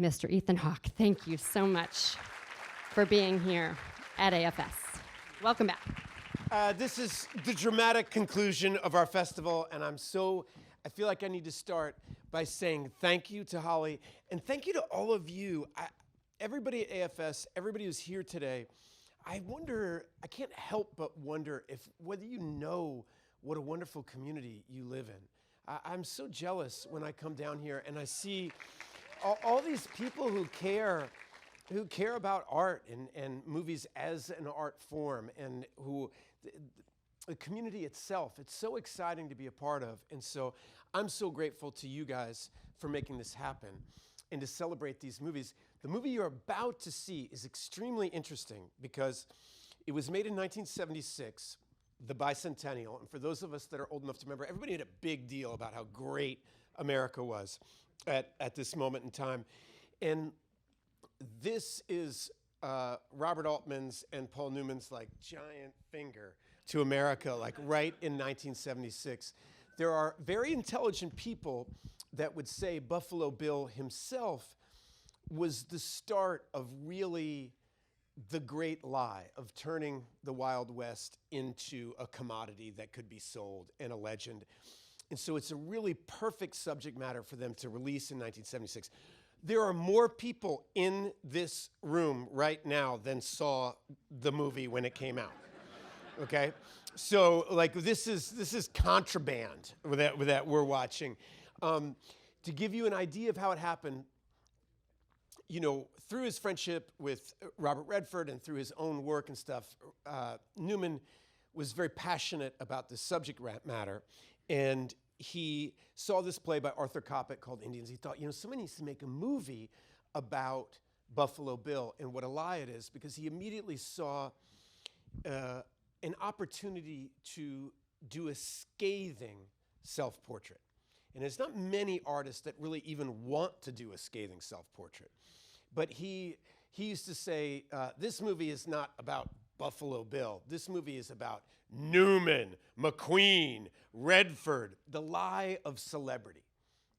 Mr. Ethan Hawke, thank you so much for being here at AFS. Welcome back. This is the dramatic conclusion of our festival, and I feel like I need to start by saying thank you to Holly, and thank you to all of you. Everybody at AFS, everybody who's here today, I can't help but wonder whether you know what a wonderful community you live in. I'm so jealous when I come down here and I see all these people who care about art and movies as an art form, and the community itself. It's so exciting to be a part of. And so I'm so grateful to you guys for making this happen and to celebrate these movies. The movie you're about to see is extremely interesting because it was made in 1976, the bicentennial. And for those of us that are old enough to remember, everybody had a big deal about how great America was at this moment in time. And this is Robert Altman's and Paul Newman's like giant finger to America, like right in 1976. There are very intelligent people that would say Buffalo Bill himself was the start of really the great lie of turning the Wild West into a commodity that could be sold and a legend. And so it's a really perfect subject matter for them to release in 1976. There are more people in this room right now than saw the movie when it came out. Okay? So like this is contraband with that we're watching. To give you an idea of how it happened, through his friendship with Robert Redford and through his own work and stuff, Newman was very passionate about the subject matter, and he saw this play by Arthur Kopit called Indians. He thought, somebody needs to make a movie about Buffalo Bill and what a lie it is, because he immediately saw an opportunity to do a scathing self-portrait. And there's not many artists that really even want to do a scathing self-portrait. But he used to say, this movie is not about Buffalo Bill. This movie is about Newman, McQueen, Redford, the lie of celebrity,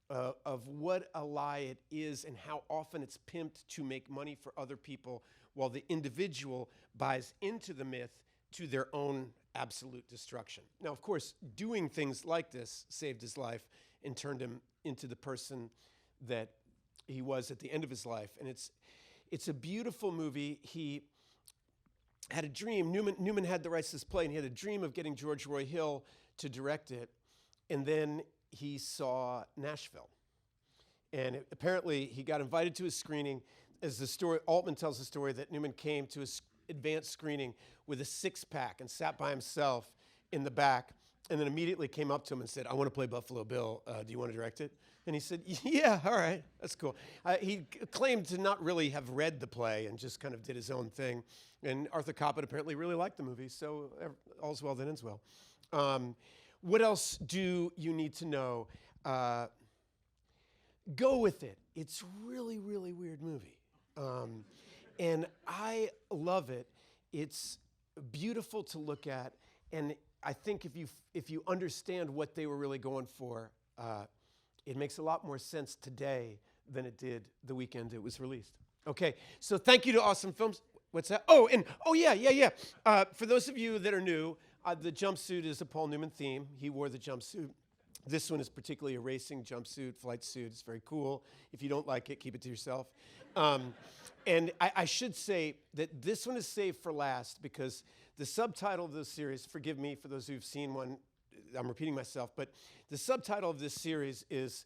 of what a lie it is and how often it's pimped to make money for other people while the individual buys into the myth to their own absolute destruction. Now, of course, doing things like this saved his life and turned him into the person that he was at the end of his life. And it's a beautiful movie. He had a dream. Newman had the rights to this play, and he had a dream of getting George Roy Hill to direct it. And then he saw Nashville. And apparently he got invited to a screening. As the story, Altman tells the story that Newman came to his advanced screening with a six-pack and sat by himself in the back, and then immediately came up to him and said, I want to play Buffalo Bill. Do you want to direct it? And he said, yeah, all right, that's cool. He claimed to not really have read the play and just kind of did his own thing. And Arthur Kopit apparently really liked the movie, so all's well that ends well. What else do you need to know? Go with it. It's really, really weird movie. And I love it. It's beautiful to look at, and I think if you understand what they were really going for, it makes a lot more sense today than it did the weekend it was released. Okay, so thank you to Awesome Films. What's that? Yeah. For those of you that are new, the jumpsuit is a Paul Newman theme. He wore the jumpsuit. This one is particularly a racing jumpsuit, flight suit. It's very cool. If you don't like it, keep it to yourself. And I should say that this one is saved for last because the subtitle of this series, forgive me for those who've seen one, I'm repeating myself, but the subtitle of this series is,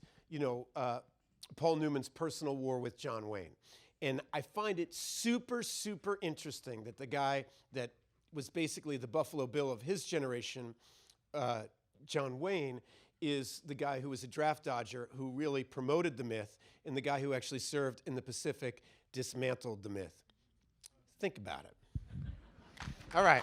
Paul Newman's personal war with John Wayne. And I find it super, super interesting that the guy that was basically the Buffalo Bill of his generation, John Wayne, is the guy who was a draft dodger who really promoted the myth, and the guy who actually served in the Pacific dismantled the myth. Think about it. All right.